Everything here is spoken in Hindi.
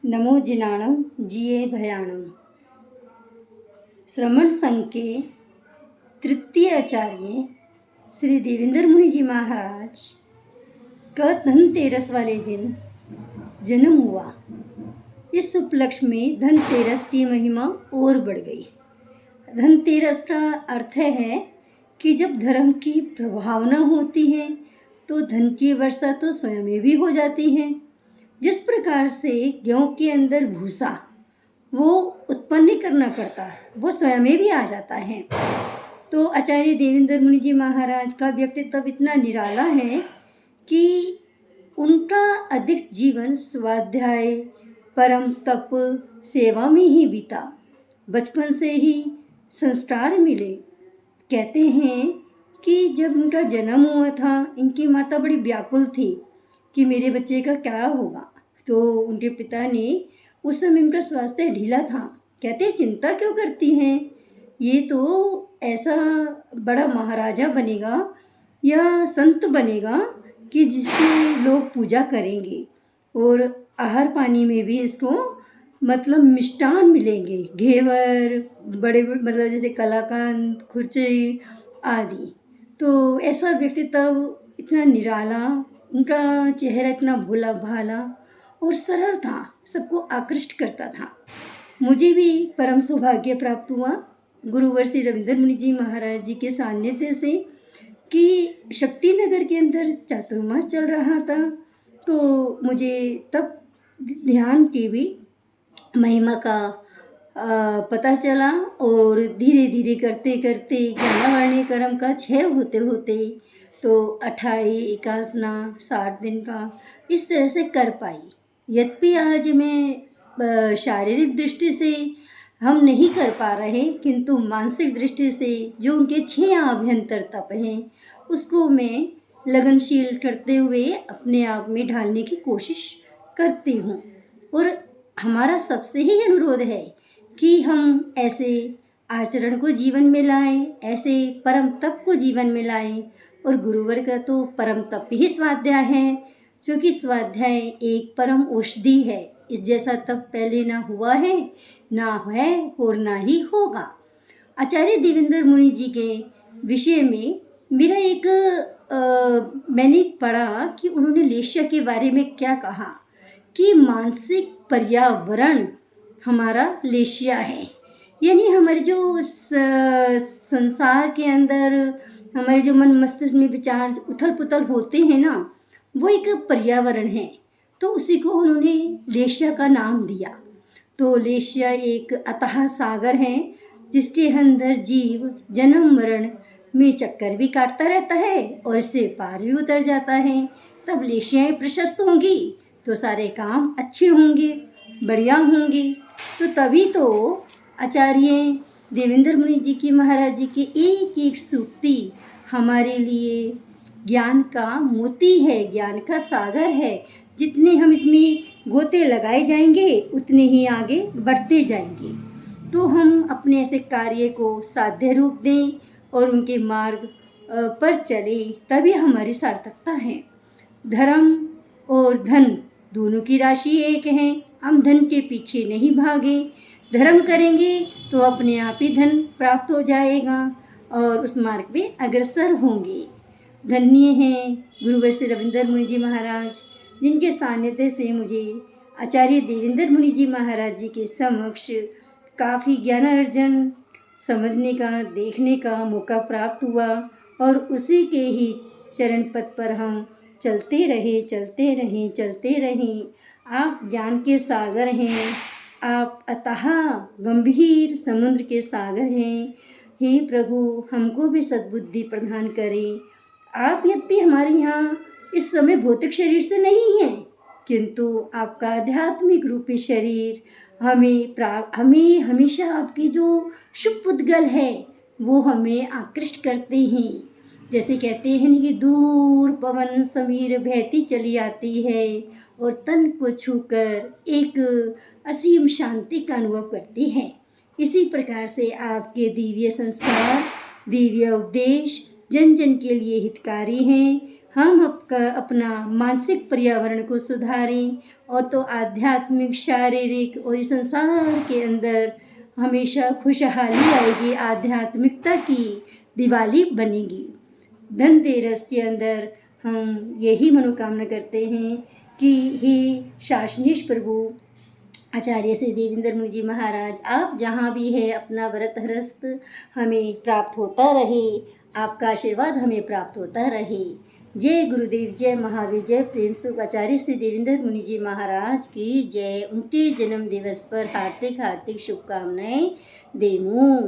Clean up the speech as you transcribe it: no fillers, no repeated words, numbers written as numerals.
नमो जिनाणम जिये भयाणम। श्रमण संघ के तृतीय आचार्य श्री देवेंद्र मुनि जी महाराज का धनतेरस वाले दिन जन्म हुआ। इस उपलक्ष्य में धनतेरस की महिमा और बढ़ गई। धनतेरस का अर्थ है कि जब धर्म की प्रभावना होती है तो धन की वर्षा तो स्वयं में भी हो जाती है। जिस प्रकार से गेहूं के अंदर भूसा वो उत्पन्न नहीं करना पड़ता, वो स्वयं में भी आ जाता है। तो आचार्य देवेंद्र मुनि जी महाराज का व्यक्तित्व इतना निराला है कि उनका अधिक जीवन स्वाध्याय, परम तप, सेवा में ही बीता। बचपन से ही संस्कार मिले। कहते हैं कि जब उनका जन्म हुआ था, इनकी माता बड़ी व्याकुल थी कि मेरे बच्चे का क्या होगा। तो उनके पिता ने, उस समय उनका स्वास्थ्य ढीला था, कहते चिंता क्यों करती हैं, ये तो ऐसा बड़ा महाराजा बनेगा या संत बनेगा कि जिसकी लोग पूजा करेंगे, और आहार पानी में भी इसको मतलब मिष्टान मिलेंगे, घेवर, बड़े मतलब जैसे कलाकंद, खुरची आदि। तो ऐसा व्यक्तित्व इतना निराला, उनका चेहरा इतना भोला भाला और सरल था, सबको आकृष्ट करता था। मुझे भी परम सौभाग्य प्राप्त हुआ गुरुवर श्री रविंद्र मुनि जी महाराज जी के सानिध्य से कि शक्ति नगर के अंदर चातुर्मास चल रहा था। तो मुझे तब ध्यान की भी महिमा का पता चला, और धीरे धीरे करते करते ज्ञानावरणीय कर्म का क्षय होते होते तो 28 एकासना 60 दिन का इस तरह से कर पाई। यद्यपि आज मैं शारीरिक दृष्टि से हम नहीं कर पा रहे, किंतु मानसिक दृष्टि से जो उनके 6 अभ्यंतर तप हैं उसको मैं लगनशील करते हुए अपने आप में ढालने की कोशिश करती हूँ। और हमारा सबसे ही अनुरोध है कि हम ऐसे आचरण को जीवन में लाएं, ऐसे परम तप को जीवन में लाएं। और गुरुवर का तो परम तप ही स्वाध्याय है, क्योंकि स्वाध्याय एक परम औषधि है। इस जैसा तप पहले ना हुआ है, ना है और ना ही होगा। आचार्य देवेंद्र मुनि जी के विषय में मेरा एक मैंने पढ़ा कि उन्होंने लेष्या के बारे में क्या कहा कि मानसिक पर्यावरण हमारा लेष्या है। यानी हमारे जो संसार के अंदर हमारे जो मन मस्तिष्क में विचार उथल पुथल होते हैं ना, वो एक पर्यावरण है। तो उसी को उन्होंने लेष्या का नाम दिया। तो लेष्या एक अथाह सागर है जिसके अंदर जीव जन्म मरण में चक्कर भी काटता रहता है और इससे पार भी उतर जाता है। तब लेष्याएँ प्रशस्त होंगी तो सारे काम अच्छे होंगे, बढ़िया होंगे। तो तभी तो आचार्य देवेंद्र मुनि जी की महाराज जी की एक एक सूक्ति हमारे लिए ज्ञान का मोती है, ज्ञान का सागर है। जितने हम इसमें गोते लगाए जाएंगे उतने ही आगे बढ़ते जाएंगे। तो हम अपने ऐसे कार्य को साध्य रूप दें और उनके मार्ग पर चले, तभी हमारी सार्थकता है। धर्म और धन दोनों की राशि एक है। हम धन के पीछे नहीं भागें, धर्म करेंगे तो अपने आप ही धन प्राप्त हो जाएगा और उस मार्ग में अग्रसर होंगे। धन्य हैं गुरुवर श्री रविंद्र मुनि जी महाराज, जिनके सानिध्य से मुझे आचार्य देवेंद्र मुनि जी महाराज जी के समक्ष काफ़ी ज्ञानार्जन, समझने का, देखने का मौका प्राप्त हुआ। और उसी के ही चरण पथ पर हम चलते रहे, चलते रहें, चलते रहें। आप ज्ञान के सागर हैं, आप अथाह गंभीर समुद्र के सागर हैं। हे प्रभु, हमको भी सद्बुद्धि प्रदान करें। आप यद्यपि हमारे यहाँ इस समय भौतिक शरीर से नहीं हैं, किंतु आपका आध्यात्मिक रूपी शरीर हमें हमेशा आपकी जो शुभ उद्गल है वो हमें आकृष्ट करते हैं। जैसे कहते हैं कि दूर पवन समीर बहती चली आती है और तन को छूकर एक असीम शांति का अनुभव करती है। इसी प्रकार से आपके दिव्य संस्कार, दिव्य उपदेश जन जन के लिए हितकारी हैं। हम अपना मानसिक पर्यावरण को सुधारें और तो आध्यात्मिक, शारीरिक और इस संसार के अंदर हमेशा खुशहाली आएगी, आध्यात्मिकता की दिवाली बनेगी। धनतेरस के अंदर हम यही मनोकामना करते हैं कि हे शासनीश प्रभु आचार्य श्री देवेंद्र मुनि जी महाराज, आप जहाँ भी है अपना व्रत हरस्त हमें प्राप्त होता रहे, आपका आशीर्वाद हमें प्राप्त होता रहे। जय गुरुदेव, जय महावीर, जय प्रेम सुख आचार्य श्री देवेंद्र मुनि जी महाराज की जय। उनके जन्म दिवस पर हार्दिक हार्दिक शुभकामनाएं देवूं।